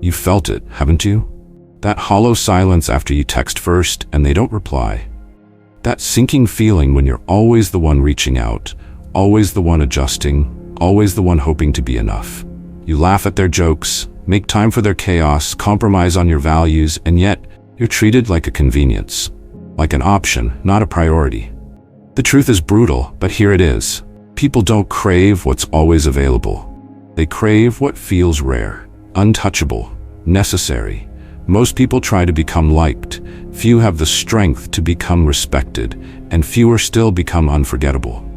You've felt it, haven't you? That hollow silence after you text first and they don't reply. That sinking feeling when you're always the one reaching out, always the one adjusting, always the one hoping to be enough. You laugh at their jokes, make time for their chaos, compromise on your values, and yet you're treated like a convenience, like an option, not a priority. The truth is brutal, but here it is. People don't crave what's always available. They crave what feels rare, untouchable, necessary. Most people try to become liked, few have the strength to become respected, and fewer still become unforgettable.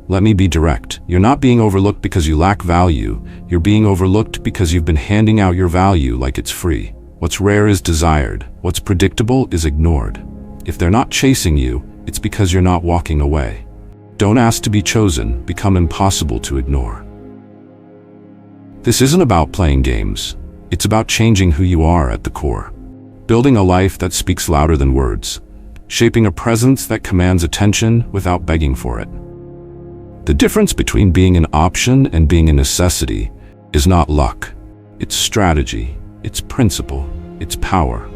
Let me be direct. You're not being overlooked because you lack value. You're being overlooked because you've been handing out your value like it's free. What's rare is desired. What's predictable is ignored. If they're not chasing you, it's because you're not walking away. Don't ask to be chosen, become impossible to ignore. This isn't about playing games. It's about changing who you are at the core. Building a life that speaks louder than words. Shaping a presence that commands attention without begging for it. The difference between being an option and being a necessity is not luck. It's strategy, it's principle, it's power.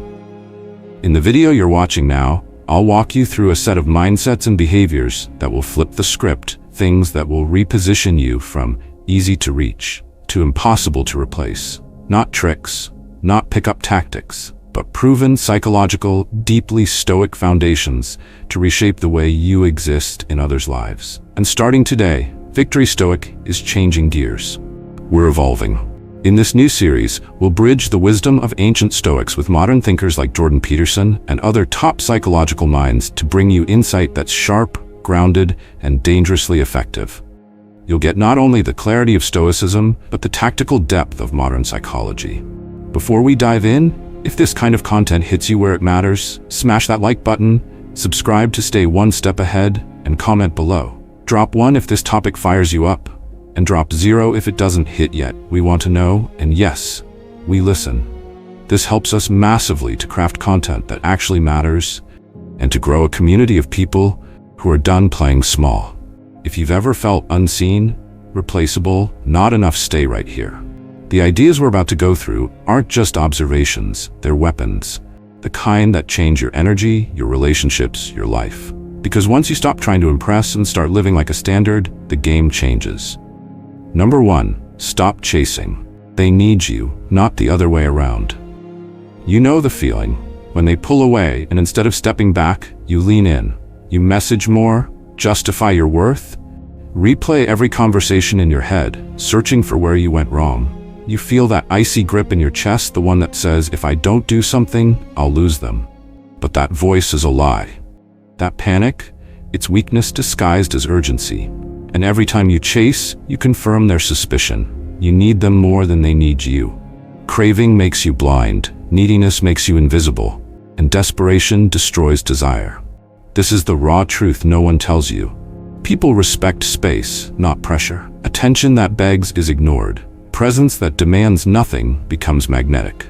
In the video you're watching now, I'll walk you through a set of mindsets and behaviors that will flip the script, things that will reposition you from easy to reach to impossible to replace. Not tricks, not pickup tactics, but proven psychological, deeply stoic foundations to reshape the way you exist in others' lives. And starting today, Victory Stoic is changing gears. We're evolving. In this new series, we'll bridge the wisdom of ancient Stoics with modern thinkers like Jordan Peterson and other top psychological minds to bring you insight that's sharp, grounded, and dangerously effective. You'll get not only the clarity of Stoicism, but the tactical depth of modern psychology. Before we dive in, if this kind of content hits you where it matters, smash that like button, subscribe to stay one step ahead, and comment below. Drop 1 if this topic fires you up, and drop 0 if it doesn't hit yet. We want to know, and yes, we listen. This helps us massively to craft content that actually matters, and to grow a community of people who are done playing small. If you've ever felt unseen, replaceable, not enough, stay right here. The ideas we're about to go through aren't just observations, they're weapons. The kind that change your energy, your relationships, your life. Because once you stop trying to impress and start living like a standard, the game changes. Number 1, stop chasing. They need you, not the other way around. You know the feeling. When they pull away and instead of stepping back, you lean in. You message more, justify your worth, replay every conversation in your head, searching for where you went wrong. You feel that icy grip in your chest, the one that says, if I don't do something, I'll lose them. But that voice is a lie. That panic, it's weakness disguised as urgency. And every time you chase, you confirm their suspicion. You need them more than they need you. Craving makes you blind, neediness makes you invisible, and desperation destroys desire. This is the raw truth no one tells you. People respect space, not pressure. Attention that begs is ignored. Presence that demands nothing becomes magnetic.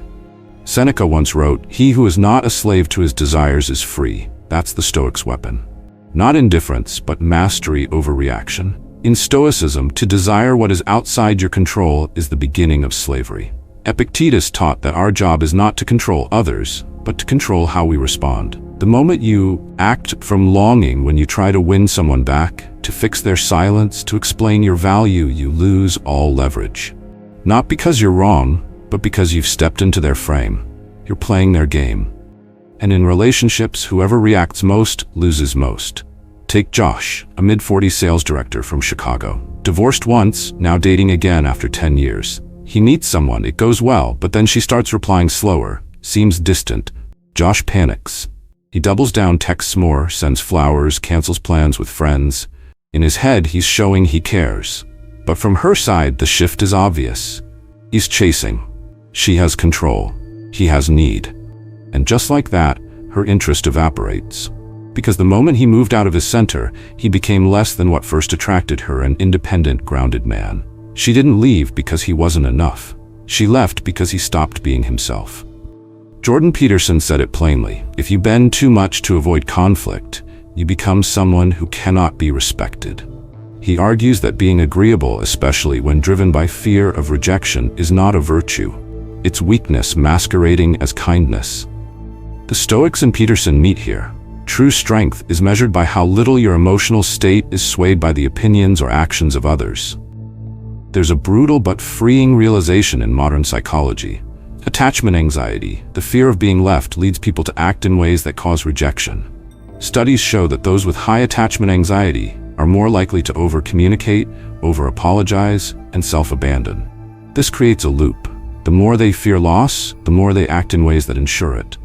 Seneca once wrote, "He who is not a slave to his desires is free." That's the Stoic's weapon. Not indifference, but mastery over reaction. In Stoicism, to desire what is outside your control is the beginning of slavery. Epictetus taught that our job is not to control others, but to control how we respond. The moment you act from longing, when you try to win someone back, to fix their silence, to explain your value, you lose all leverage. Not because you're wrong, but because you've stepped into their frame. You're playing their game. And in relationships, whoever reacts most loses most. Take Josh, a mid-40s sales director from Chicago. Divorced once, now dating again after 10 years. He meets someone, it goes well, but then she starts replying slower, seems distant. Josh panics. He doubles down, texts more, sends flowers, cancels plans with friends. In his head, he's showing he cares. But from her side, the shift is obvious. He's chasing. She has control. He has need. And just like that, her interest evaporates. Because the moment he moved out of his center, he became less than what first attracted her, an independent, grounded man. She didn't leave because he wasn't enough. She left because he stopped being himself. Jordan Peterson said it plainly, if you bend too much to avoid conflict, you become someone who cannot be respected. He argues that being agreeable, especially when driven by fear of rejection, is not a virtue. It's weakness masquerading as kindness. The Stoics and Peterson meet here. True strength is measured by how little your emotional state is swayed by the opinions or actions of others. There's a brutal but freeing realization in modern psychology. Attachment anxiety, the fear of being left, leads people to act in ways that cause rejection. Studies show that those with high attachment anxiety are more likely to over-communicate, over-apologize, and self-abandon. This creates a loop. The more they fear loss, the more they act in ways that ensure it.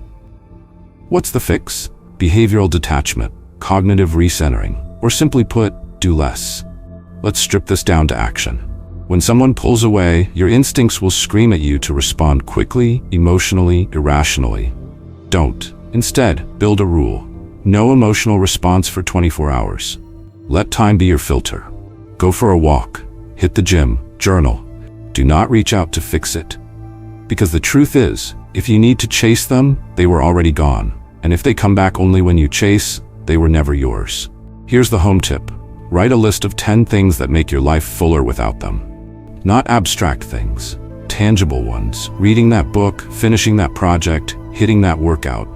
What's the fix? Behavioral detachment, cognitive recentering, or simply put, do less. Let's strip this down to action. When someone pulls away, your instincts will scream at you to respond quickly, emotionally, irrationally. Don't. Instead, build a rule. No emotional response for 24 hours. Let time be your filter. Go for a walk, hit the gym, journal. Do not reach out to fix it. Because the truth is, if you need to chase them, they were already gone. And if they come back only when you chase, they were never yours. Here's the home tip. Write a list of 10 things that make your life fuller without them. Not abstract things, tangible ones. Reading that book, finishing that project, hitting that workout.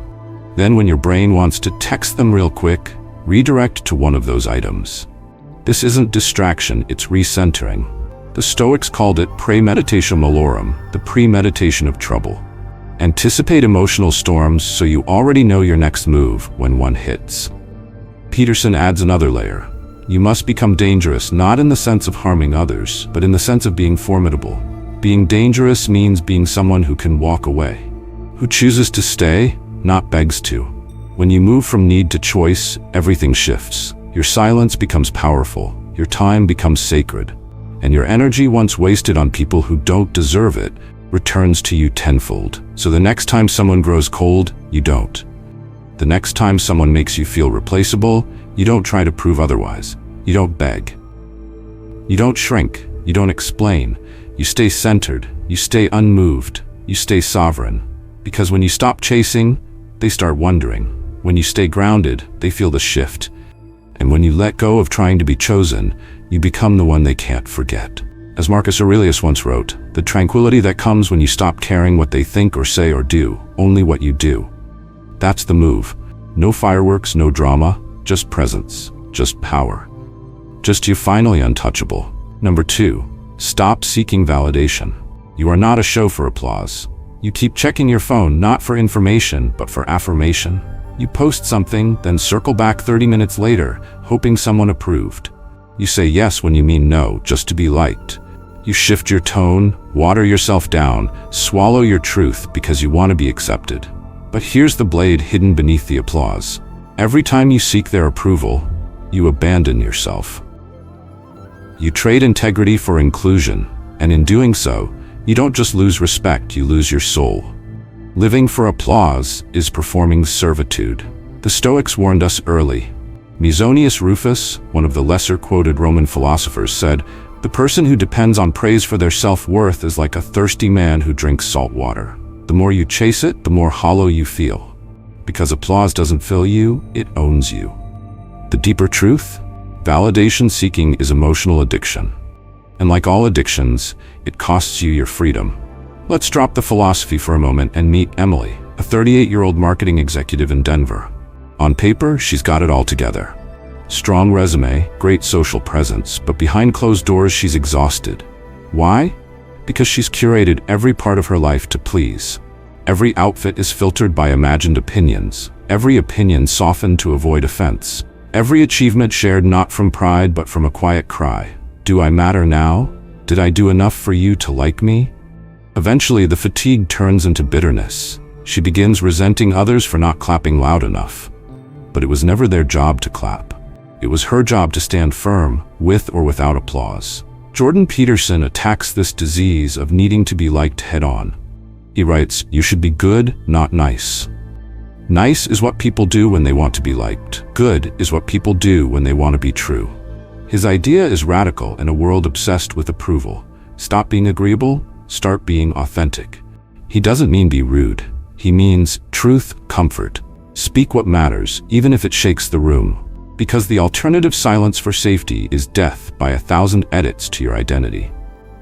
Then when your brain wants to text them real quick, redirect to one of those items. This isn't distraction, it's recentering. The Stoics called it premeditatio malorum, the premeditation of trouble. Anticipate emotional storms so you already know your next move when one hits. Peterson adds another layer. You must become dangerous, not in the sense of harming others, but in the sense of being formidable. Being dangerous means being someone who can walk away, who chooses to stay, not begs to. When you move from need to choice, everything shifts. Your silence becomes powerful, your time becomes sacred, and your energy once wasted on people who don't deserve it returns to you tenfold. So the next time someone grows cold, you don't. The next time someone makes you feel replaceable, you don't try to prove otherwise. You don't beg. You don't shrink. You don't explain. You stay centered. You stay unmoved. You stay sovereign. Because when you stop chasing, they start wondering. When you stay grounded, they feel the shift. And when you let go of trying to be chosen, you become the one they can't forget. As Marcus Aurelius once wrote, the tranquility that comes when you stop caring what they think or say or do, only what you do. That's the move. No fireworks, no drama, just presence, just power. Just you, finally untouchable. Number 2, stop seeking validation. You are not a show for applause. You keep checking your phone not for information, but for affirmation. You post something, then circle back 30 minutes later, hoping someone approved. You say yes when you mean no, just to be liked. You shift your tone, water yourself down, swallow your truth because you want to be accepted. But here's the blade hidden beneath the applause. Every time you seek their approval, you abandon yourself. You trade integrity for inclusion, and in doing so, you don't just lose respect, you lose your soul. Living for applause is performing servitude. The Stoics warned us early. Musonius Rufus, one of the lesser-quoted Roman philosophers, said, "The person who depends on praise for their self-worth is like a thirsty man who drinks salt water. The more you chase it, the more hollow you feel. Because applause doesn't fill you, it owns you." The deeper truth? Validation seeking is emotional addiction. And like all addictions, it costs you your freedom. Let's drop the philosophy for a moment and meet Emily, a 38-year-old marketing executive in Denver. On paper, she's got it all together. Strong resume, great social presence, but behind closed doors, she's exhausted. Why? Because she's curated every part of her life to please. Every outfit is filtered by imagined opinions, every opinion softened to avoid offense, every achievement shared not from pride but from a quiet cry. Do I matter now? Did I do enough for you to like me? Eventually, the fatigue turns into bitterness. She begins resenting others for not clapping loud enough. But it was never their job to clap. It was her job to stand firm, with or without applause. Jordan Peterson attacks this disease of needing to be liked head-on. He writes, "You should be good, not nice. Nice is what people do when they want to be liked. Good is what people do when they want to be true." His idea is radical in a world obsessed with approval. Stop being agreeable, start being authentic. He doesn't mean be rude. He means truth, comfort. Speak what matters, even if it shakes the room. Because the alternative silence for safety is death by 1,000 edits to your identity.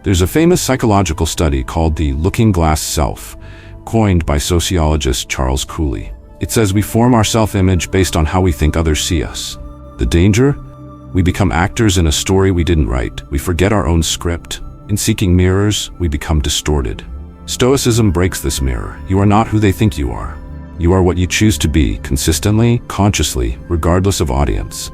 There's a famous psychological study called the looking glass self, coined by sociologist Charles Cooley. It says we form our self-image based on how we think others see us. The danger? We become actors in a story we didn't write. We forget our own script. In seeking mirrors, we become distorted. Stoicism breaks this mirror. You are not who they think you are. You are what you choose to be, consistently, consciously, regardless of audience.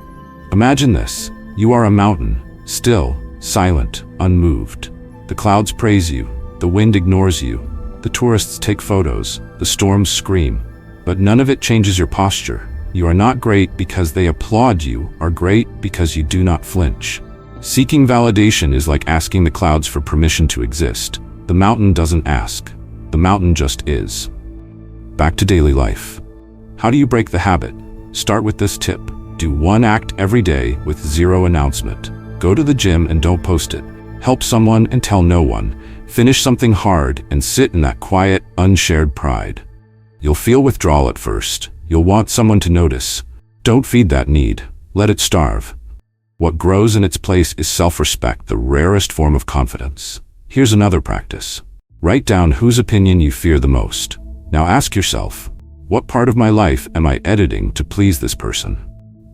Imagine this. You are a mountain, still, silent, unmoved. The clouds praise you. The wind ignores you. The tourists take photos. The storms scream. But none of it changes your posture. You are not great because they applaud you, are great because you do not flinch. Seeking validation is like asking the clouds for permission to exist. The mountain doesn't ask. The mountain just is. Back to daily life. How do you break the habit? Start with this tip. Do one act every day with zero announcement. Go to the gym and don't post it. Help someone and tell no one. Finish something hard and sit in that quiet, unshared pride. You'll feel withdrawal at first. You'll want someone to notice. Don't feed that need. Let it starve. What grows in its place is self-respect, the rarest form of confidence. Here's another practice. Write down whose opinion you fear the most. Now ask yourself, what part of my life am I editing to please this person?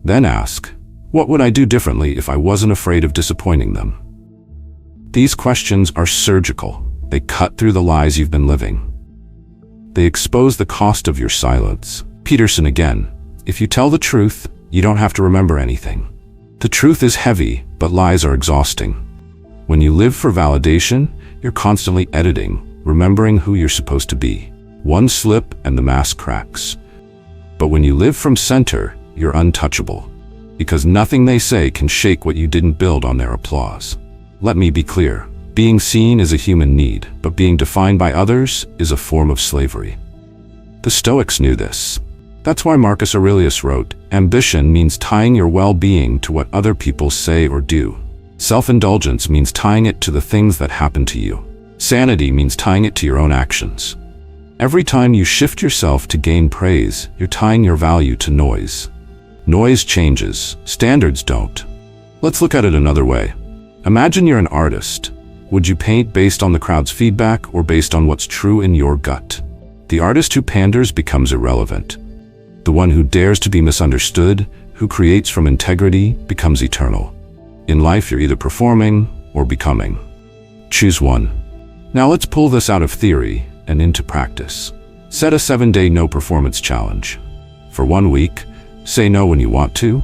Then ask, what would I do differently if I wasn't afraid of disappointing them? These questions are surgical. They cut through the lies you've been living. They expose the cost of your silence. Peterson again, if you tell the truth, you don't have to remember anything. The truth is heavy, but lies are exhausting. When you live for validation, you're constantly editing, remembering who you're supposed to be. One slip and the mask cracks. But when you live from center, you're untouchable, because nothing they say can shake what you didn't build on their applause. Let me be clear. Being seen is a human need, but being defined by others is a form of slavery. The Stoics knew this. That's why Marcus Aurelius wrote, ambition means tying your well-being to what other people say or do. Self-indulgence means tying it to the things that happen to you. Sanity means tying it to your own actions. Every time you shift yourself to gain praise, you're tying your value to noise. Noise changes, standards don't. Let's look at it another way. Imagine you're an artist. Would you paint based on the crowd's feedback or based on what's true in your gut? The artist who panders becomes irrelevant. The one who dares to be misunderstood, who creates from integrity, becomes eternal. In life, you're either performing or becoming. Choose one. Now let's pull this out of theory and into practice. Set a 7-day no-performance challenge. For 1 week, say no when you want to.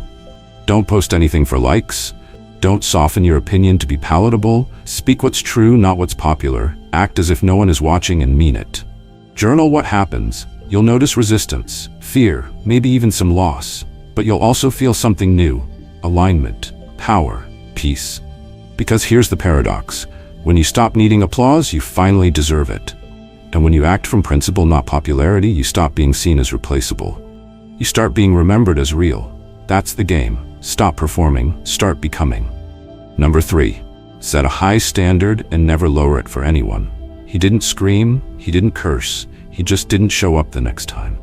Don't post anything for likes. Don't soften your opinion to be palatable. Speak what's true, not what's popular. Act as if no one is watching and mean it. Journal what happens. You'll notice resistance, fear, maybe even some loss. But you'll also feel something new. Alignment, power, peace. Because here's the paradox. When you stop needing applause, you finally deserve it. And when you act from principle, not popularity, you stop being seen as replaceable. You start being remembered as real. That's the game. Stop performing, start becoming. Number 3, set a high standard and never lower it for anyone. He didn't scream, he didn't curse, he just didn't show up the next time.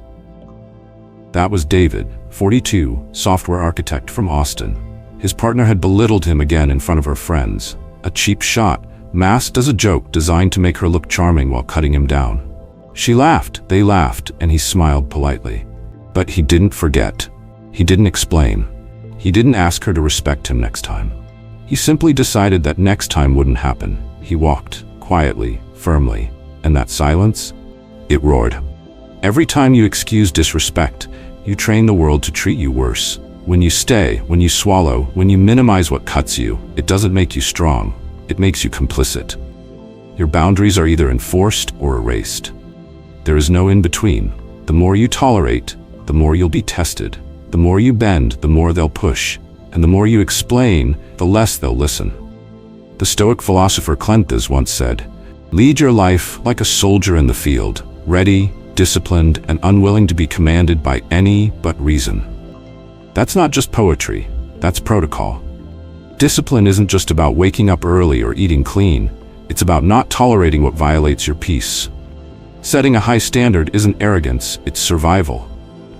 That was David, 42, software architect from Austin. His partner had belittled him again in front of her friends. A cheap shot, masked as a joke designed to make her look charming while cutting him down. She laughed, they laughed, and he smiled politely. But he didn't forget. He didn't explain. He didn't ask her to respect him next time. He simply decided that next time wouldn't happen. He walked, quietly, firmly, and that silence, it roared. Every time you excuse disrespect, you train the world to treat you worse. When you stay, when you swallow, when you minimize what cuts you, it doesn't make you strong. It makes you complicit. Your boundaries are either enforced or erased. There is no in-between. The more you tolerate, the more you'll be tested. The more you bend, the more they'll push, and the more you explain, the less they'll listen. The Stoic philosopher Cleanthes once said, "Lead your life like a soldier in the field, ready, disciplined, and unwilling to be commanded by any but reason." That's not just poetry, that's protocol. Discipline isn't just about waking up early or eating clean, it's about not tolerating what violates your peace. Setting a high standard isn't arrogance, it's survival.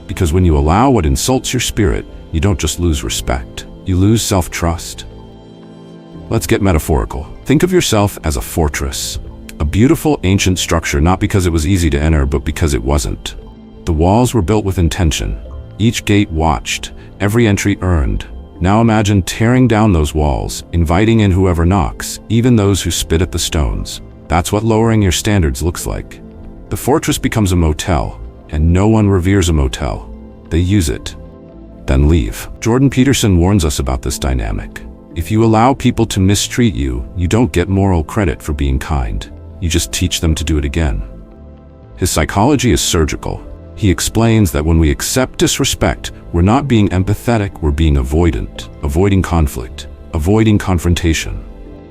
Because when you allow what insults your spirit, you don't just lose respect, you lose self-trust. Let's get metaphorical. Think of yourself as a fortress. A beautiful ancient structure, not because it was easy to enter, but because it wasn't. The walls were built with intention. Each gate watched, every entry earned. Now imagine tearing down those walls, inviting in whoever knocks, even those who spit at the stones. That's what lowering your standards looks like. The fortress becomes a motel, and no one reveres a motel. They use it, then leave. Jordan Peterson warns us about this dynamic. If you allow people to mistreat you, you don't get moral credit for being kind. You just teach them to do it again. His psychology is surgical. He explains that when we accept disrespect, we're not being empathetic, we're being avoidant, avoiding conflict, avoiding confrontation.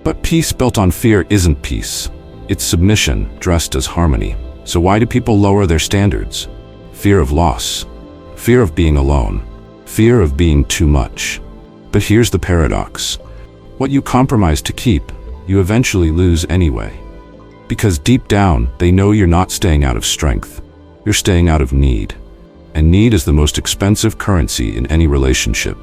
But peace built on fear isn't peace. It's submission dressed as harmony. So why do people lower their standards? Fear of loss, fear of being alone, fear of being too much. But here's the paradox. What you compromise to keep, you eventually lose anyway. Because deep down, they know you're not staying out of strength. You're staying out of need. And need is the most expensive currency in any relationship.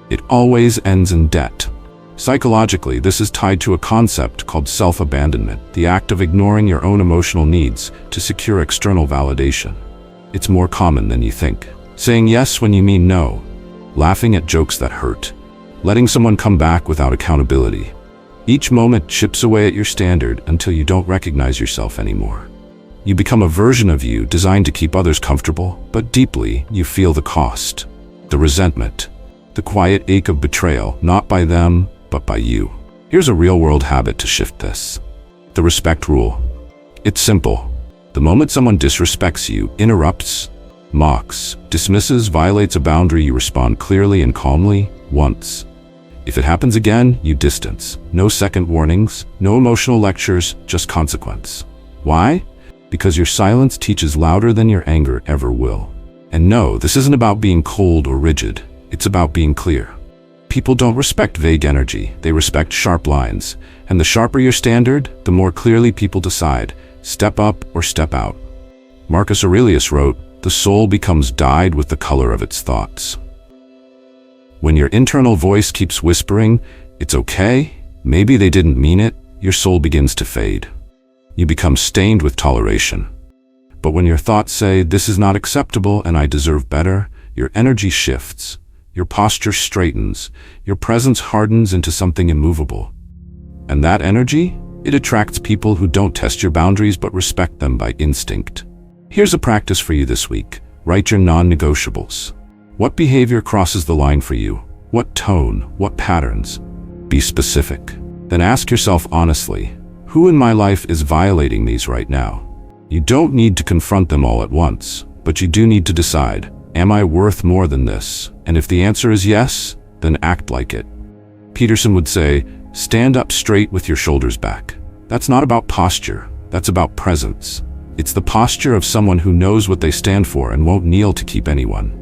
It always ends in debt. Psychologically, this is tied to a concept called self-abandonment, the act of ignoring your own emotional needs to secure external validation. It's more common than you think. Saying yes when you mean no. Laughing at jokes that hurt. Letting someone come back without accountability. Each moment chips away at your standard until you don't recognize yourself anymore. You become a version of you designed to keep others comfortable, but deeply you feel the cost. The resentment. The quiet ache of betrayal, not by them, but by you. Here's a real-world habit to shift this. The respect rule. It's simple. The moment someone disrespects you, interrupts, mocks, dismisses, violates a boundary, you respond clearly and calmly, once. If it happens again, you distance. No second warnings, no emotional lectures, just consequence. Why? Because your silence teaches louder than your anger ever will. And no, this isn't about being cold or rigid. It's about being clear. People don't respect vague energy, they respect sharp lines. And the sharper your standard, the more clearly people decide, step up or step out. Marcus Aurelius wrote, "The soul becomes dyed with the color of its thoughts." When your internal voice keeps whispering, "It's okay, maybe they didn't mean it," your soul begins to fade. You become stained with toleration. But when your thoughts say, "This is not acceptable and I deserve better," your energy shifts, your posture straightens, your presence hardens into something immovable. And that energy? It attracts people who don't test your boundaries but respect them by instinct. Here's a practice for you this week. Write your non-negotiables. What behavior crosses the line for you? What tone? What patterns? Be specific. Then ask yourself honestly, who in my life is violating these right now? You don't need to confront them all at once, but you do need to decide, am I worth more than this? And if the answer is yes, then act like it. Peterson would say, stand up straight with your shoulders back. That's not about posture, that's about presence. It's the posture of someone who knows what they stand for and won't kneel to keep anyone.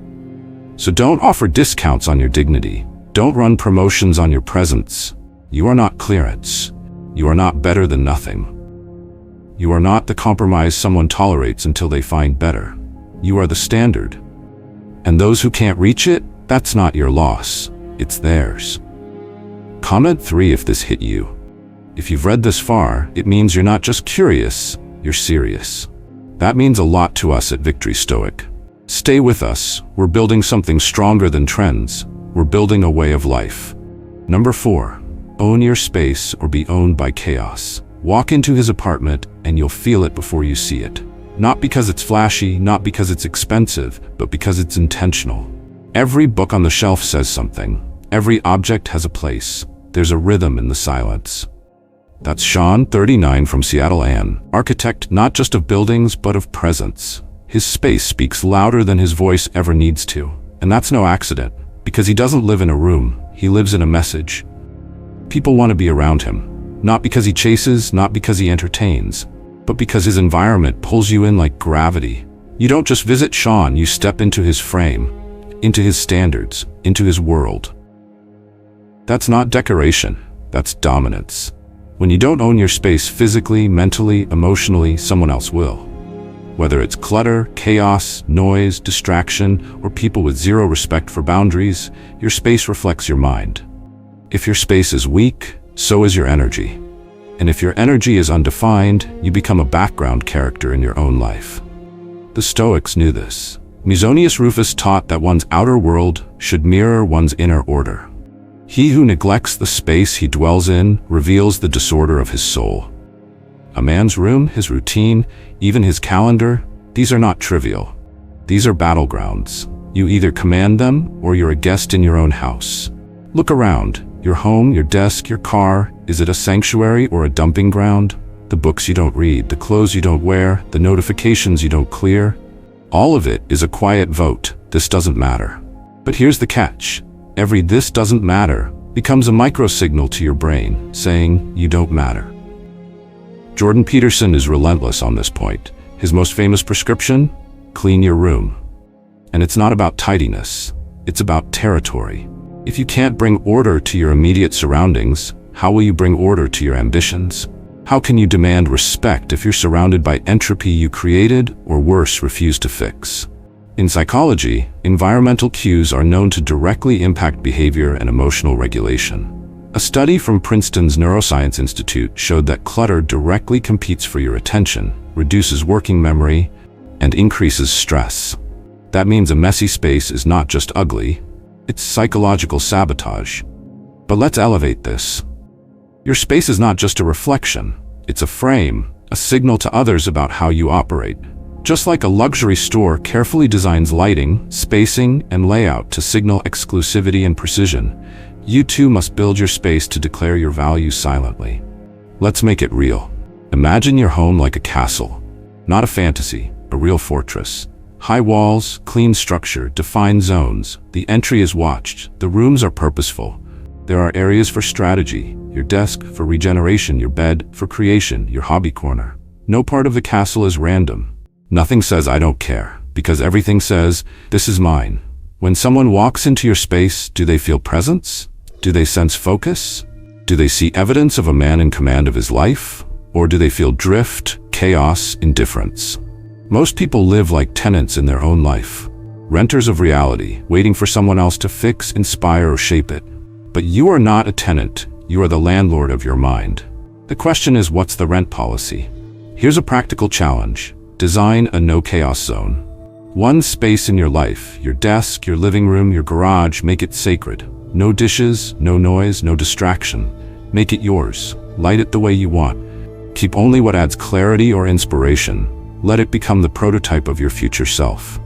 So don't offer discounts on your dignity. Don't run promotions on your presence. You are not clearance. You are not better than nothing. You are not the compromise someone tolerates until they find better. You are the standard. And those who can't reach it, that's not your loss. It's theirs. Comment 3 if this hit you. If you've read this far, it means you're not just curious, you're serious. That means a lot to us at Victory Stoic. Stay with us. We're building something stronger than trends. We're building a way of life. Number 4, own your space or be owned by chaos. Walk into his apartment and you'll feel it before you see it. Not because it's flashy, not because it's expensive, but because it's intentional. Every book on the shelf says something. Every object has a place. There's a rhythm in the silence. That's Sean, 39, from Seattle, Ann, architect not just of buildings, but of presence. His space speaks louder than his voice ever needs to. And that's no accident, because he doesn't live in a room, he lives in a message. People want to be around him, not because he chases, not because he entertains, but because his environment pulls you in like gravity. You don't just visit Sean, you step into his frame, into his standards, into his world. That's not decoration, that's dominance. When you don't own your space physically, mentally, emotionally, someone else will. Whether it's clutter, chaos, noise, distraction, or people with zero respect for boundaries, your space reflects your mind. If your space is weak, so is your energy. And if your energy is undefined, you become a background character in your own life. The Stoics knew this. Musonius Rufus taught that one's outer world should mirror one's inner order. He who neglects the space he dwells in reveals the disorder of his soul. A man's room, his routine, even his calendar, these are not trivial. These are battlegrounds. You either command them or you're a guest in your own house. Look around. Your home, your desk, your car, is it a sanctuary or a dumping ground? The books you don't read, the clothes you don't wear, the notifications you don't clear. All of it is a quiet vote. This doesn't matter. But here's the catch. Every "this doesn't matter" becomes a micro-signal to your brain saying you don't matter. Jordan Peterson is relentless on this point. His most famous prescription? Clean your room. And it's not about tidiness. It's about territory. If you can't bring order to your immediate surroundings, how will you bring order to your ambitions? How can you demand respect if you're surrounded by entropy you created, or worse, refuse to fix? In psychology, environmental cues are known to directly impact behavior and emotional regulation. A study from Princeton's Neuroscience Institute showed that clutter directly competes for your attention, reduces working memory, and increases stress. That means a messy space is not just ugly, it's psychological sabotage. But let's elevate this. Your space is not just a reflection, it's a frame, a signal to others about how you operate. Just like a luxury store carefully designs lighting, spacing, and layout to signal exclusivity and precision, you too must build your space to declare your values silently. Let's make it real. Imagine your home like a castle, not a fantasy, a real fortress. High walls, clean structure, defined zones. The entry is watched. The rooms are purposeful. There are areas for strategy, your desk for regeneration, your bed for creation, your hobby corner. No part of the castle is random. Nothing says "I don't care," because everything says, "This is mine." When someone walks into your space, do they feel presence? Do they sense focus? Do they see evidence of a man in command of his life? Or do they feel drift, chaos, indifference? Most people live like tenants in their own life, renters of reality, waiting for someone else to fix, inspire, or shape it. But you are not a tenant, you are the landlord of your mind. The question is, what's the rent policy? Here's a practical challenge. Design a no-chaos zone. One space in your life, your desk, your living room, your garage, make it sacred. No dishes, no noise, no distraction. Make it yours. Light it the way you want. Keep only what adds clarity or inspiration. Let it become the prototype of your future self.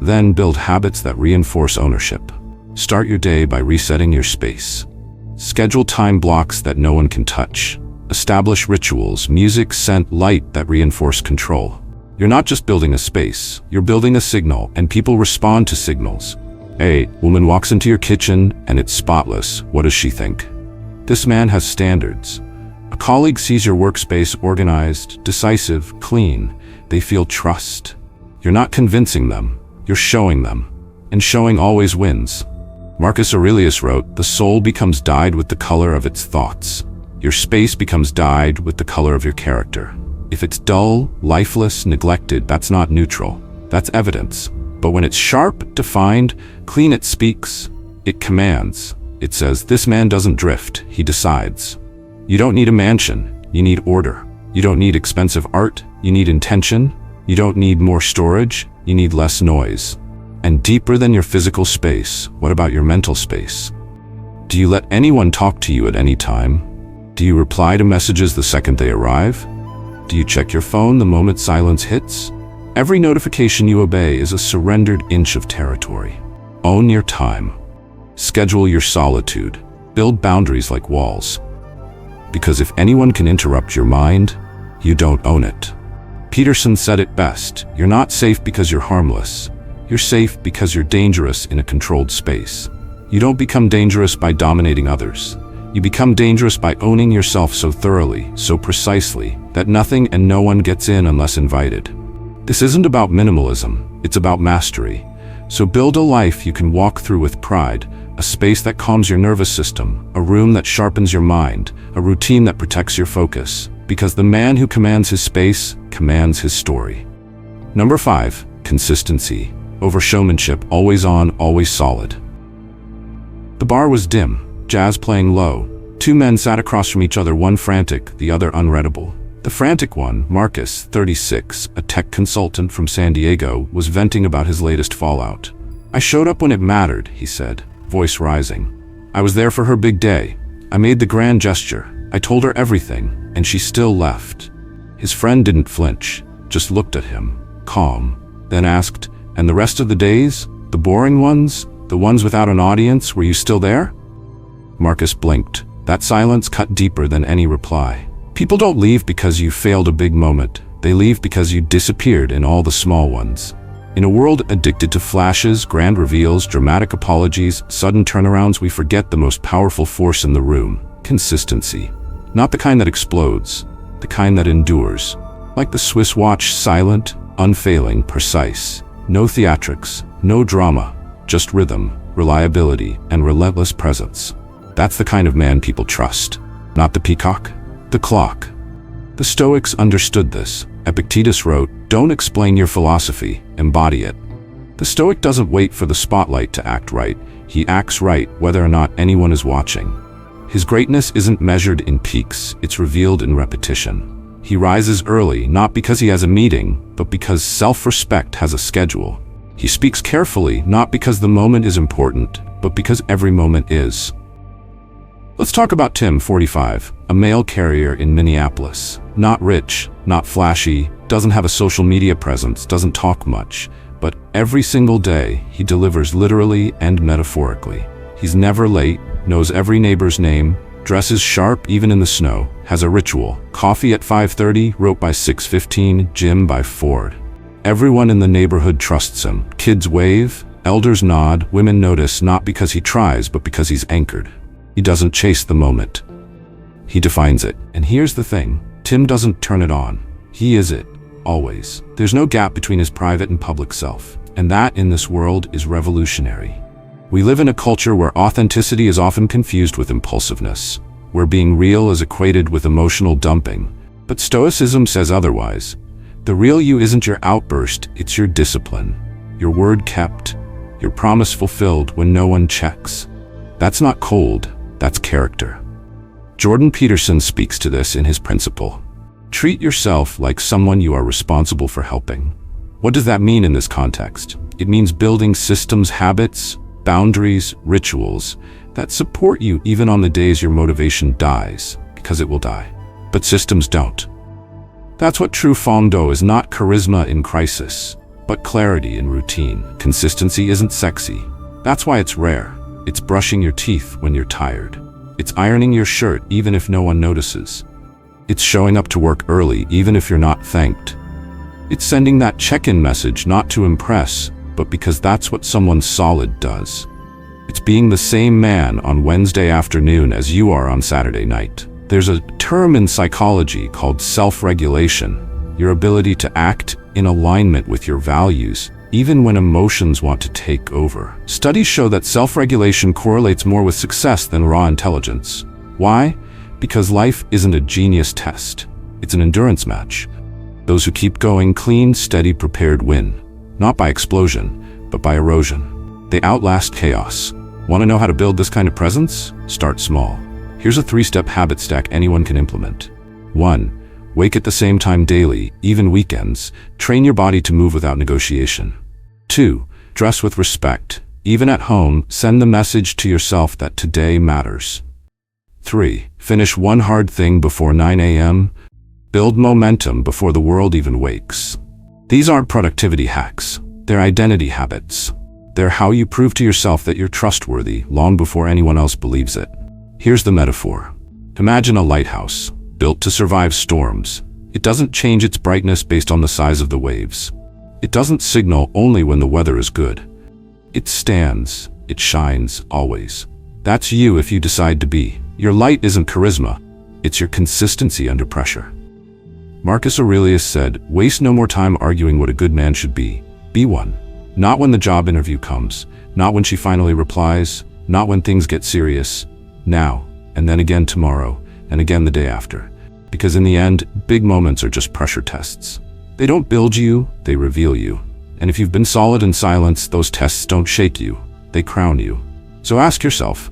Then build habits that reinforce ownership. Start your day by resetting your space. Schedule time blocks that no one can touch. Establish rituals, music, scent, light that reinforce control. You're not just building a space, you're building a signal, and people respond to signals. A woman walks into your kitchen and it's spotless. What does she think? This man has standards. A colleague sees your workspace organized, decisive, clean. They feel trust. You're not convincing them, you're showing them. And showing always wins. Marcus Aurelius wrote, "The soul becomes dyed with the color of its thoughts." Your space becomes dyed with the color of your character. If it's dull, lifeless, neglected, that's not neutral. That's evidence. But when it's sharp, defined, clean, it speaks. It commands. It says, "This man doesn't drift, he decides." You don't need a mansion, you need order. You don't need expensive art, you need intention. You don't need more storage, you need less noise. And deeper than your physical space, what about your mental space? Do you let anyone talk to you at any time? Do you reply to messages the second they arrive? Do you check your phone the moment silence hits? Every notification you obey is a surrendered inch of territory. Own your time. Schedule your solitude. Build boundaries like walls. Because if anyone can interrupt your mind, you don't own it. Peterson said it best, "You're not safe because you're harmless. You're safe because you're dangerous in a controlled space." You don't become dangerous by dominating others. You become dangerous by owning yourself so thoroughly, so precisely, that nothing and no one gets in unless invited. This isn't about minimalism, it's about mastery. So build a life you can walk through with pride, a space that calms your nervous system, a room that sharpens your mind, a routine that protects your focus, because the man who commands his space commands his story. Number 5, consistency. Over showmanship, always on, always solid. The bar was dim, jazz playing low, Two men sat across from each other, one frantic, the other unreadable. The frantic one, Marcus, 36, a tech consultant from San Diego, was venting about his latest fallout. "I showed up when it mattered," he said, voice rising. "I was there for her big day. I made the grand gesture. I told her everything, and she still left." His friend didn't flinch, just looked at him, calm, then asked, "And the rest of the days? The boring ones? The ones without an audience? Were you still there?" Marcus blinked. That silence cut deeper than any reply. People don't leave because you failed a big moment. They leave because you disappeared in all the small ones. In a world addicted to flashes, grand reveals, dramatic apologies, sudden turnarounds, we forget the most powerful force in the room: consistency. Not the kind that explodes, the kind that endures. Like the Swiss watch, silent, unfailing, precise. No theatrics, no drama, just rhythm, reliability, and relentless presence. That's the kind of man people trust. Not the peacock, the clock. The Stoics understood this. Epictetus wrote, "Don't explain your philosophy, embody it." The Stoic doesn't wait for the spotlight to act right. He acts right whether or not anyone is watching. His greatness isn't measured in peaks, it's revealed in repetition. He rises early, not because he has a meeting, but because self-respect has a schedule. He speaks carefully, not because the moment is important, but because every moment is. Let's talk about Tim, 45, a mail carrier in Minneapolis. Not rich, not flashy, doesn't have a social media presence, doesn't talk much, but every single day he delivers literally and metaphorically. He's never late, knows every neighbor's name, dresses sharp even in the snow, has a ritual. Coffee at 5:30, rope by 6:15, gym by 4. Everyone in the neighborhood trusts him. Kids wave, elders nod, women notice, not because he tries, but because he's anchored. He doesn't chase the moment. He defines it. And here's the thing, Tim doesn't turn it on. He is it, always. There's no gap between his private and public self. And that, in this world, is revolutionary. We live in a culture where authenticity is often confused with impulsiveness, where being real is equated with emotional dumping. But Stoicism says otherwise. The real you isn't your outburst, it's your discipline. Your word kept, your promise fulfilled when no one checks. That's not cold, that's character. Jordan Peterson speaks to this in his principle. Treat yourself like someone you are responsible for helping. What does that mean in this context? It means building systems, habits, boundaries, rituals that support you even on the days your motivation dies, because it will die. But systems don't. That's what true Fongdo is, not charisma in crisis, but clarity in routine. Consistency isn't sexy. That's why it's rare. It's brushing your teeth when you're tired. It's ironing your shirt even if no one notices. It's showing up to work early even if you're not thanked. It's sending that check-in message not to impress, but because that's what someone solid does. It's being the same man on Wednesday afternoon as you are on Saturday night. There's a term in psychology called self-regulation, your ability to act in alignment with your values, even when emotions want to take over. Studies show that self-regulation correlates more with success than raw intelligence. Why? Because life isn't a genius test. It's an endurance match. Those who keep going clean, steady, prepared win. Not by explosion, but by erosion. They outlast chaos. Want to know how to build this kind of presence? Start small. Here's a 3-step habit stack anyone can implement. 1. Wake at the same time daily, even weekends. Train your body to move without negotiation. 2. Dress with respect. Even at home, send the message to yourself that today matters. 3. Finish one hard thing before 9 a.m. Build momentum before the world even wakes. These aren't productivity hacks. They're identity habits. They're how you prove to yourself that you're trustworthy long before anyone else believes it. Here's the metaphor. Imagine a lighthouse, built to survive storms. It doesn't change its brightness based on the size of the waves. It doesn't signal only when the weather is good. It stands, it shines, always. That's you if you decide to be. Your light isn't charisma, it's your consistency under pressure. Marcus Aurelius said, "Waste no more time arguing what a good man should be. Be one." Not when the job interview comes, not when she finally replies, not when things get serious. Now, and then again tomorrow, and again the day after. Because in the end, big moments are just pressure tests. They don't build you, they reveal you. And if you've been solid in silence, those tests don't shake you, they crown you. So ask yourself,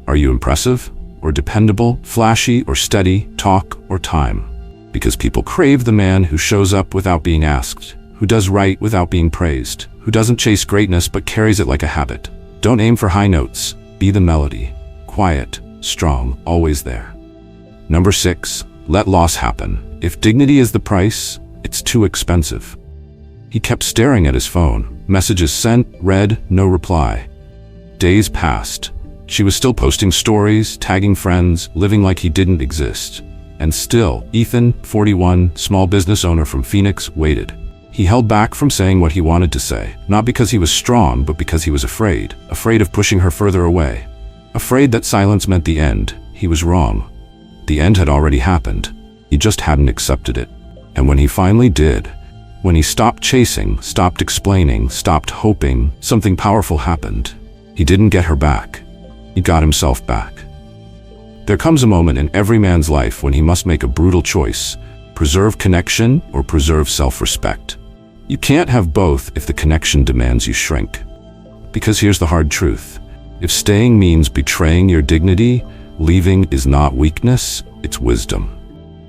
are you impressive? or dependable, flashy or steady, talk or time. Because people crave the man who shows up without being asked, who does right without being praised, who doesn't chase greatness but carries it like a habit. Don't aim for high notes, be the melody. Quiet, strong, always there. Number 6, let loss happen. If dignity is the price, it's too expensive. He kept staring at his phone. Messages sent, read, no reply. Days passed. She was still posting stories, tagging friends, living like he didn't exist. And still, Ethan, 41, small business owner from Phoenix, waited. He held back from saying what he wanted to say, not because he was strong, but because he was afraid of pushing her further away. Afraid that silence meant the end. He was wrong. The end had already happened. He just hadn't accepted it. And when he finally did, when he stopped chasing, stopped explaining, stopped hoping, something powerful happened. He didn't get her back. He got himself back. There comes a moment in every man's life when he must make a brutal choice: preserve connection or preserve self-respect. You can't have both if the connection demands you shrink. Because here's the hard truth. If staying means betraying your dignity, leaving is not weakness, it's wisdom.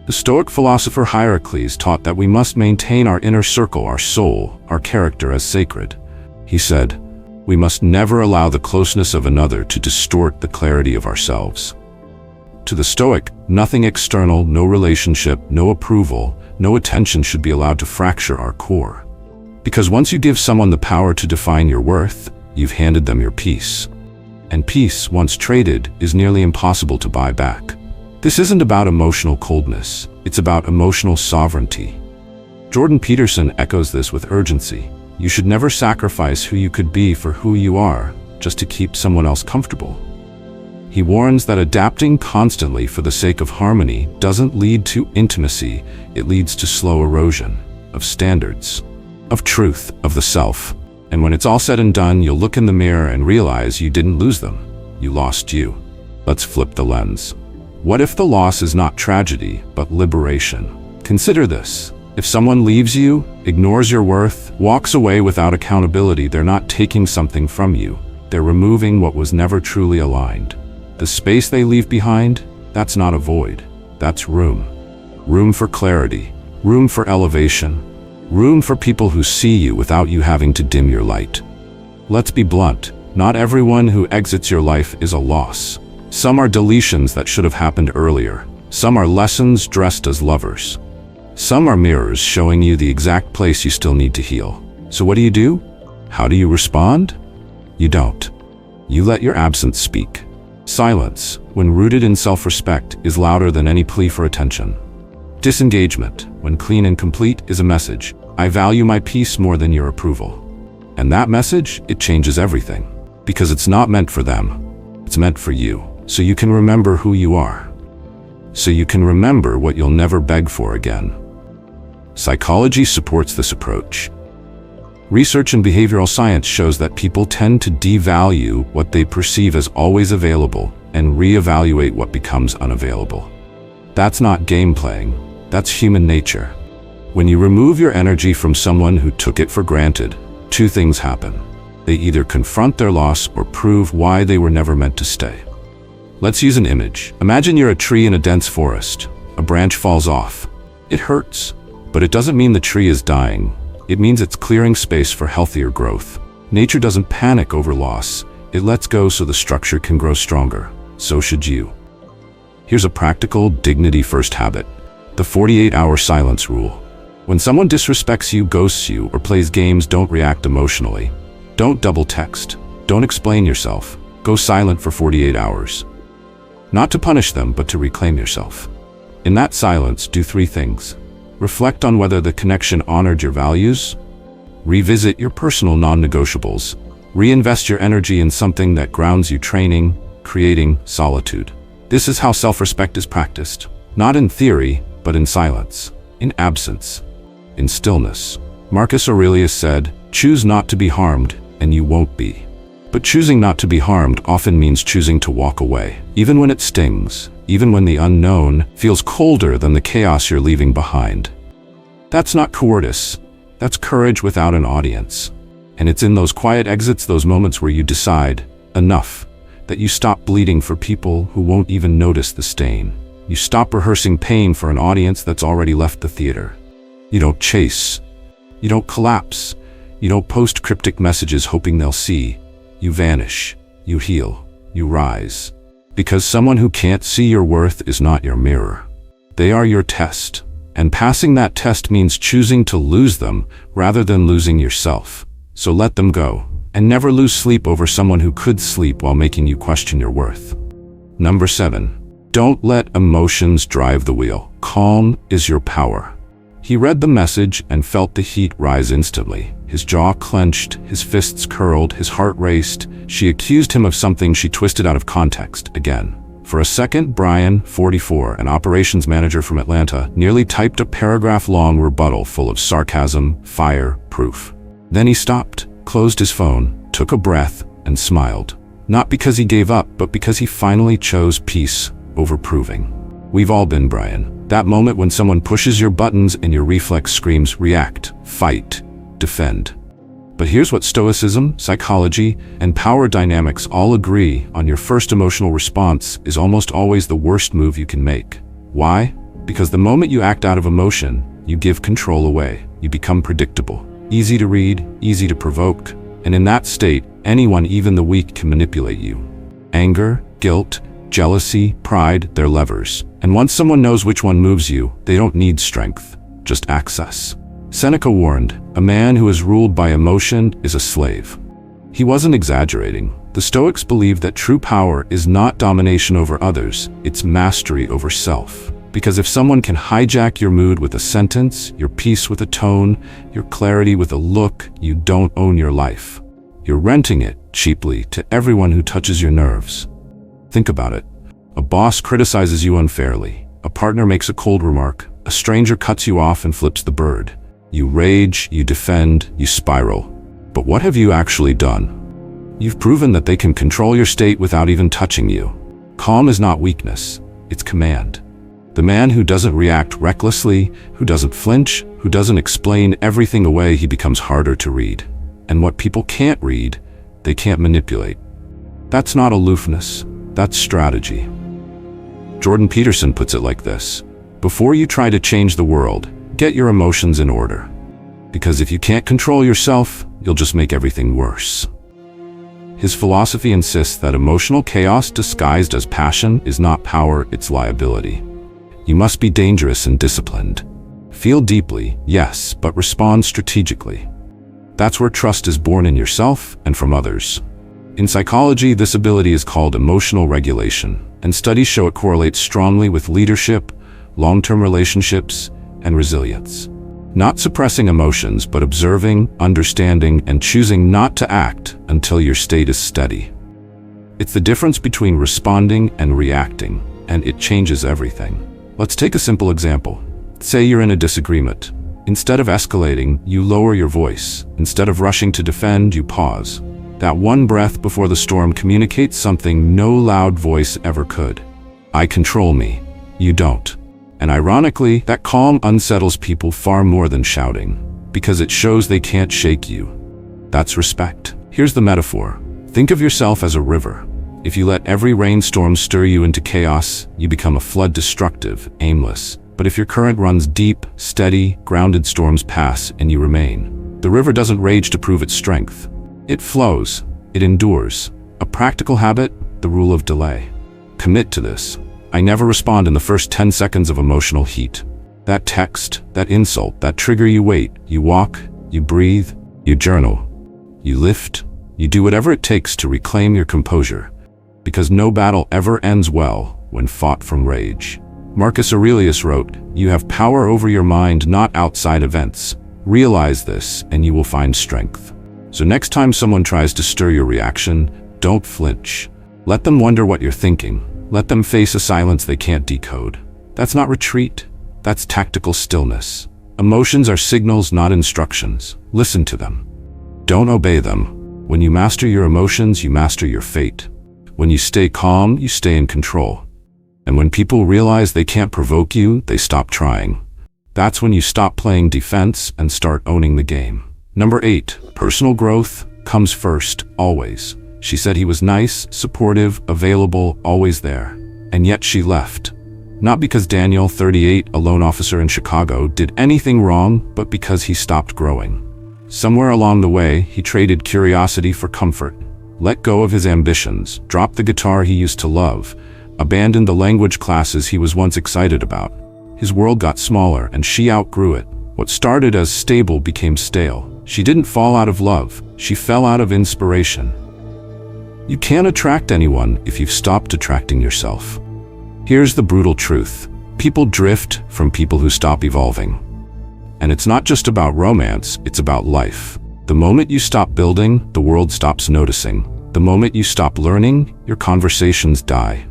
The Stoic philosopher Hierocles taught that we must maintain our inner circle, our soul, our character as sacred. He said, we must never allow the closeness of another to distort the clarity of ourselves. To the Stoic, nothing external, no relationship, no approval, no attention should be allowed to fracture our core. Because once you give someone the power to define your worth, you've handed them your peace. And peace, once traded, is nearly impossible to buy back. This isn't about emotional coldness, it's about emotional sovereignty. Jordan Peterson echoes this with urgency. You should never sacrifice who you could be for who you are, just to keep someone else comfortable. He warns that adapting constantly for the sake of harmony doesn't lead to intimacy, it leads to slow erosion of standards, of truth, of the self. And when it's all said and done, you'll look in the mirror and realize you didn't lose them, you lost you. Let's flip the lens. What if the loss is not tragedy, but liberation? Consider this. If someone leaves you, ignores your worth, walks away without accountability, they're not taking something from you. They're removing what was never truly aligned. The space they leave behind, that's not a void. That's room. Room for clarity. Room for elevation. Room for people who see you without you having to dim your light. Let's be blunt. Not everyone who exits your life is a loss. Some are deletions that should have happened earlier. Some are lessons dressed as lovers. Some are mirrors showing you the exact place you still need to heal. So what do? How do you respond? You don't. You let your absence speak. Silence, when rooted in self-respect, is louder than any plea for attention. Disengagement, when clean and complete, is a message. I value my peace more than your approval. And that message, it changes everything. Because it's not meant for them. It's meant for you. So you can remember who you are. So you can remember what you'll never beg for again. Psychology supports this approach. Research in behavioral science shows that people tend to devalue what they perceive as always available and reevaluate what becomes unavailable. That's not game playing, that's human nature. When you remove your energy from someone who took it for granted, two things happen. They either confront their loss or prove why they were never meant to stay. Let's use an image. Imagine you're a tree in a dense forest. A branch falls off. It hurts, but it doesn't mean the tree is dying. It means it's clearing space for healthier growth. Nature doesn't panic over loss. It lets go so the structure can grow stronger. So should you. Here's a practical, dignity-first habit. The 48-hour silence rule. When someone disrespects you, ghosts you, or plays games, don't react emotionally. Don't double text. Don't explain yourself. Go silent for 48 hours. Not to punish them, but to reclaim yourself. In that silence, do 3 things. Reflect on whether the connection honored your values. Revisit your personal non-negotiables. Reinvest your energy in something that grounds you: training, creating, solitude. This is how self-respect is practiced. Not in theory, but in silence, in absence, in stillness. Marcus Aurelius said, "Choose not to be harmed, and you won't be." But choosing not to be harmed often means choosing to walk away, even when it stings, even when the unknown feels colder than the chaos you're leaving behind. That's not cowardice, that's courage without an audience. And it's in those quiet exits, those moments where you decide, enough, that you stop bleeding for people who won't even notice the stain. You stop rehearsing pain for an audience that's already left the theater. You don't chase. You don't collapse. You don't post cryptic messages hoping they'll see. You vanish. You heal. You rise. Because someone who can't see your worth is not your mirror. They are your test. And passing that test means choosing to lose them rather than losing yourself. So let them go. And never lose sleep over someone who could sleep while making you question your worth. Number 7. Don't let emotions drive the wheel. Calm is your power. He read the message and felt the heat rise instantly. His jaw clenched, his fists curled, his heart raced. She accused him of something she twisted out of context again. For a second, Brian, 44, an operations manager from Atlanta, nearly typed a paragraph-long rebuttal full of sarcasm, fire, proof. Then he stopped, closed his phone, took a breath, and smiled. Not because he gave up, but because he finally chose peace over proving. We've all been Brian. That moment when someone pushes your buttons and your reflex screams, react, fight, defend. But here's what Stoicism, psychology, and power dynamics all agree on: your first emotional response is almost always the worst move you can make. Why? Because the moment you act out of emotion, you give control away. You become predictable, easy to read, easy to provoke, and in that state, anyone, even the weak, can manipulate you. Anger, guilt, jealousy, pride, they're levers. And once someone knows which one moves you, they don't need strength, just access. Seneca warned, a man who is ruled by emotion is a slave. He wasn't exaggerating. The Stoics believed that true power is not domination over others, it's mastery over self. Because if someone can hijack your mood with a sentence, your peace with a tone, your clarity with a look, you don't own your life. You're renting it cheaply to everyone who touches your nerves. Think about it. A boss criticizes you unfairly. A partner makes a cold remark. A stranger cuts you off and flips the bird. You rage, you defend, you spiral. But what have you actually done? You've proven that they can control your state without even touching you. Calm is not weakness, it's command. The man who doesn't react recklessly, who doesn't flinch, who doesn't explain everything away, he becomes harder to read. And what people can't read, they can't manipulate. That's not aloofness, that's strategy. Jordan Peterson puts it like this: before you try to change the world, get your emotions in order. Because if you can't control yourself, you'll just make everything worse. His philosophy insists that emotional chaos disguised as passion is not power, it's liability. You must be dangerous and disciplined. Feel deeply, yes, but respond strategically. That's where trust is born in yourself and from others. In psychology, this ability is called emotional regulation, and studies show it correlates strongly with leadership, long-term relationships, and resilience. Not suppressing emotions, but observing, understanding, and choosing not to act until your state is steady. It's the difference between responding and reacting, and it changes everything. Let's take a simple example. Say you're in a disagreement. Instead of escalating, you lower your voice. Instead of rushing to defend, you pause. That one breath before the storm communicates something no loud voice ever could. I control me. You don't. And ironically, that calm unsettles people far more than shouting, because it shows they can't shake you. That's respect. Here's the metaphor. Think of yourself as a river. If you let every rainstorm stir you into chaos, you become a flood, destructive, aimless. But if your current runs deep, steady, grounded, storms pass and you remain. The river doesn't rage to prove its strength. It flows. It endures. A practical habit, the rule of delay. Commit to this. I never respond in the first 10 seconds of emotional heat. That text, that insult, that trigger, you wait, you walk, you breathe, you journal, you lift, you do whatever it takes to reclaim your composure. Because no battle ever ends well when fought from rage. Marcus Aurelius wrote, "You have power over your mind, not outside events. Realize this and you will find strength." So next time someone tries to stir your reaction, don't flinch. Let them wonder what you're thinking. Let them face a silence they can't decode. That's not retreat, that's tactical stillness. Emotions are signals, not instructions. Listen to them. Don't obey them. When you master your emotions, you master your fate. When you stay calm, you stay in control. And when people realize they can't provoke you, they stop trying. That's when you stop playing defense and start owning the game. Number 8, personal growth comes first, always. She said he was nice, supportive, available, always there. And yet she left. Not because Daniel, 38, a loan officer in Chicago, did anything wrong, but because he stopped growing. Somewhere along the way, he traded curiosity for comfort, let go of his ambitions, dropped the guitar he used to love, abandoned the language classes he was once excited about. His world got smaller, and she outgrew it. What started as stable became stale. She didn't fall out of love, she fell out of inspiration. You can't attract anyone if you've stopped attracting yourself. Here's the brutal truth. People drift from people who stop evolving. And it's not just about romance, it's about life. The moment you stop building, the world stops noticing. The moment you stop learning, your conversations die.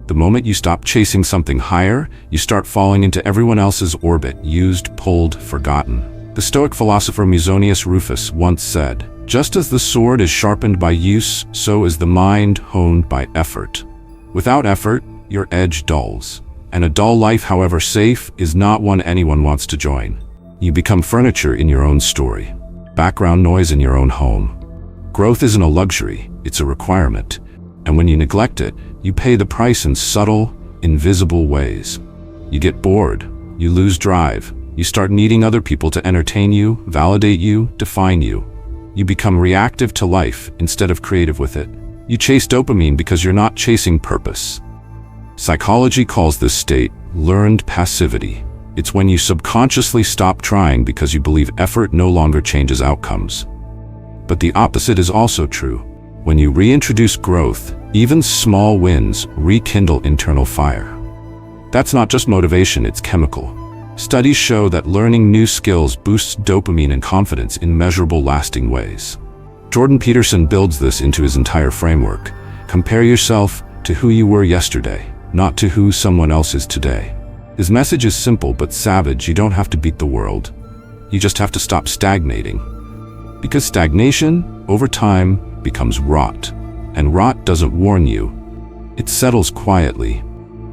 The moment you stop chasing something higher, you start falling into everyone else's orbit, used, pulled, forgotten. The Stoic philosopher Musonius Rufus once said, "Just as the sword is sharpened by use, so is the mind honed by effort. Without effort, your edge dulls. And a dull life, however safe, is not one anyone wants to join. You become furniture in your own story, background noise in your own home. Growth isn't a luxury, it's a requirement. And when you neglect it, you pay the price in subtle, invisible ways. You get bored, you lose drive, you start needing other people to entertain you, validate you, define you. You become reactive to life instead of creative with it. You chase dopamine because you're not chasing purpose. Psychology calls this state learned passivity. It's when you subconsciously stop trying because you believe effort no longer changes outcomes. But the opposite is also true. When you reintroduce growth, even small wins rekindle internal fire. That's not just motivation, it's chemical. Studies show that learning new skills boosts dopamine and confidence in measurable, lasting ways. Jordan Peterson builds this into his entire framework. Compare yourself to who you were yesterday, not to who someone else is today. His message is simple but savage. You don't have to beat the world. You just have to stop stagnating. Because stagnation, over time, becomes rot. And rot doesn't warn you. It settles quietly.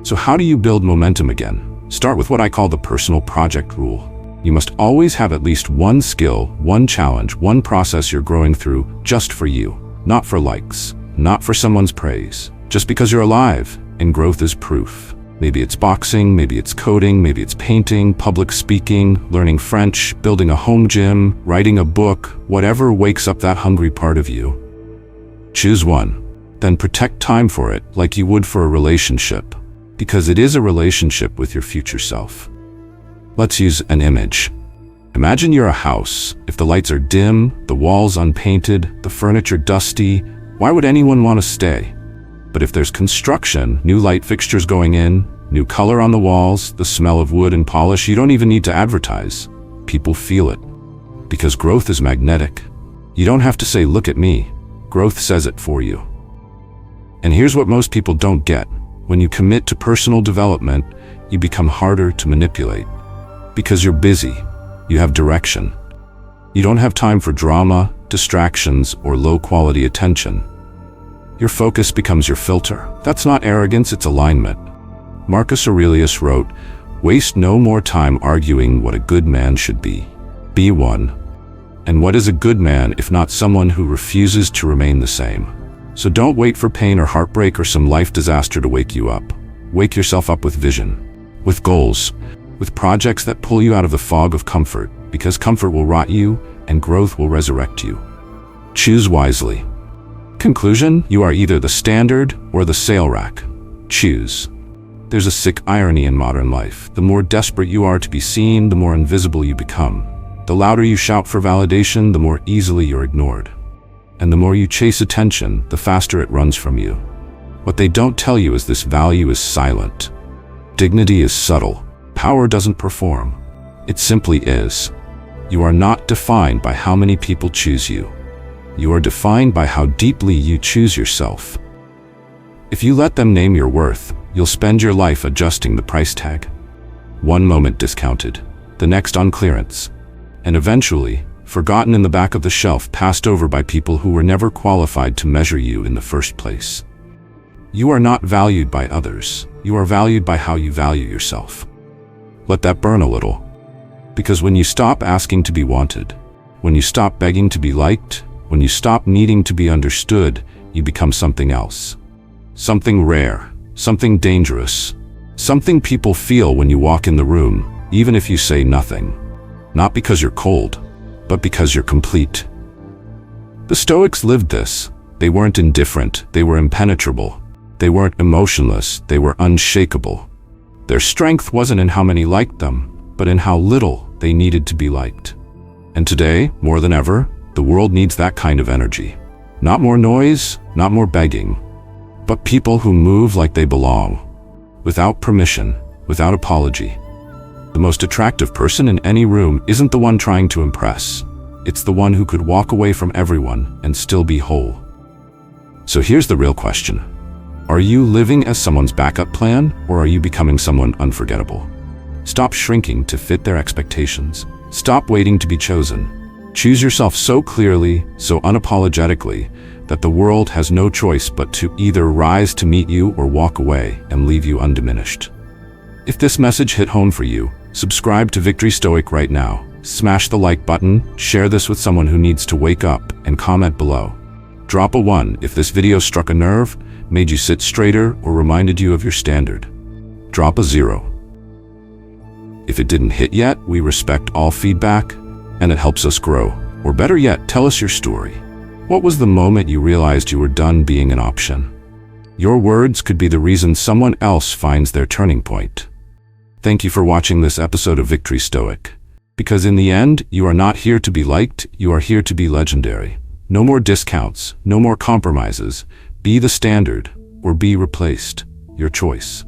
So how do you build momentum again? Start with what I call the personal project rule. You must always have at least one skill, one challenge, one process you're growing through just for you. Not for likes, not for someone's praise. Just because you're alive, and growth is proof. Maybe it's boxing, maybe it's coding, maybe it's painting, public speaking, learning French, building a home gym, writing a book, whatever wakes up that hungry part of you. Choose one. Then protect time for it like you would for a relationship. Because it is a relationship with your future self. Let's use an image. Imagine you're a house. If the lights are dim, the walls unpainted, the furniture dusty, why would anyone want to stay? But if there's construction, new light fixtures going in, new color on the walls, the smell of wood and polish, you don't even need to advertise. People feel it. Because growth is magnetic. You don't have to say, "Look at me." Growth says it for you. And here's what most people don't get. When you commit to personal development, you become harder to manipulate. Because you're busy. You have direction. You don't have time for drama, distractions, or low-quality attention. Your focus becomes your filter. That's not arrogance, it's alignment. Marcus Aurelius wrote, "Waste no more time arguing what a good man should be. Be one." And what is a good man if not someone who refuses to remain the same? So don't wait for pain or heartbreak or some life disaster to wake you up. Wake yourself up with vision, with goals, with projects that pull you out of the fog of comfort, because comfort will rot you and growth will resurrect you. Choose wisely. Conclusion, you are either the standard or the sale rack. Choose. There's a sick irony in modern life. The more desperate you are to be seen, the more invisible you become. The louder you shout for validation, the more easily you're ignored. And the more you chase attention, the faster it runs from you. What they don't tell you is this value is silent. Dignity is subtle. Power doesn't perform. It simply is. You are not defined by how many people choose you. You are defined by how deeply you choose yourself. If you let them name your worth, you'll spend your life adjusting the price tag. One moment discounted, the next on clearance, and eventually, forgotten in the back of the shelf, passed over by people who were never qualified to measure you in the first place. You are not valued by others. You are valued by how you value yourself. Let that burn a little. Because when you stop asking to be wanted, when you stop begging to be liked, when you stop needing to be understood, you become something else. Something rare, something dangerous, something people feel when you walk in the room, even if you say nothing. Not because you're cold, but because you're complete. The Stoics lived this. They weren't indifferent, they were impenetrable. They weren't emotionless, they were unshakable. Their strength wasn't in how many liked them, but in how little they needed to be liked. And today, more than ever, the world needs that kind of energy. Not more noise, not more begging, but people who move like they belong, without permission, without apology. The most attractive person in any room isn't the one trying to impress. It's the one who could walk away from everyone and still be whole. So here's the real question. Are you living as someone's backup plan, or are you becoming someone unforgettable? Stop shrinking to fit their expectations. Stop waiting to be chosen. Choose yourself so clearly, so unapologetically, that the world has no choice but to either rise to meet you or walk away and leave you undiminished. If this message hit home for you, subscribe to Victory Stoic right now. Smash the like button, share this with someone who needs to wake up, and comment below. Drop a 1 if this video struck a nerve, made you sit straighter, or reminded you of your standard. Drop a 0. If it didn't hit yet, we respect all feedback, and it helps us grow. Or better yet, tell us your story. What was the moment you realized you were done being an option? Your words could be the reason someone else finds their turning point. Thank you for watching this episode of Victory Stoic. Because in the end, you are not here to be liked, you are here to be legendary. No more discounts, no more compromises. Be the standard, or be replaced. Your choice.